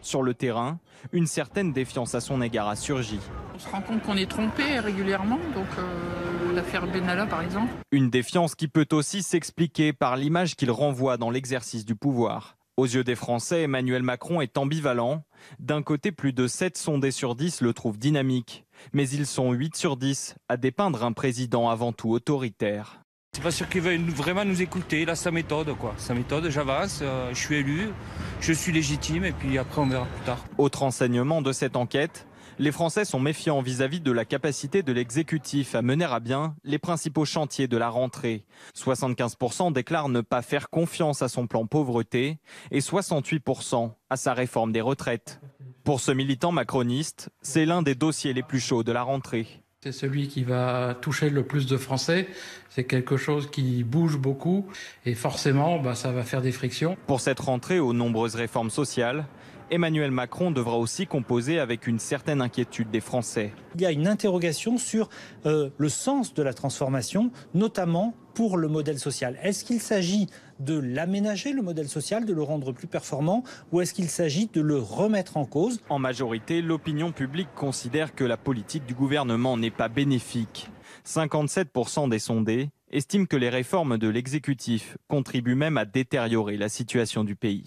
Sur le terrain, une certaine défiance à son égard a surgi. On se rend compte qu'on est trompé régulièrement, donc l'affaire Benalla par exemple. Une défiance qui peut aussi s'expliquer par l'image qu'il renvoie dans l'exercice du pouvoir. Aux yeux des Français, Emmanuel Macron est ambivalent. D'un côté, plus de 7 sondés sur 10 le trouvent dynamique. Mais ils sont 8 sur 10 à dépeindre un président avant tout autoritaire. C'est pas sûr qu'il veuille vraiment nous écouter. Là, sa méthode, quoi. Sa méthode, j'avance, je suis élu, je suis légitime et puis après on verra plus tard. Autre enseignement de cette enquête, les Français sont méfiants vis-à-vis de la capacité de l'exécutif à mener à bien les principaux chantiers de la rentrée. 75% déclarent ne pas faire confiance à son plan pauvreté et 68% à sa réforme des retraites. Pour ce militant macroniste, c'est l'un des dossiers les plus chauds de la rentrée. C'est celui qui va toucher le plus de Français. C'est quelque chose qui bouge beaucoup et forcément, ça va faire des frictions. Pour cette rentrée aux nombreuses réformes sociales, Emmanuel Macron devra aussi composer avec une certaine inquiétude des Français. Il y a une interrogation sur le sens de la transformation, notamment pour le modèle social. Est-ce qu'il s'agit de l'aménager, le modèle social, de le rendre plus performant, ou est-ce qu'il s'agit de le remettre en cause ? En majorité, l'opinion publique considère que la politique du gouvernement n'est pas bénéfique. 57% des sondés estiment que les réformes de l'exécutif contribuent même à détériorer la situation du pays.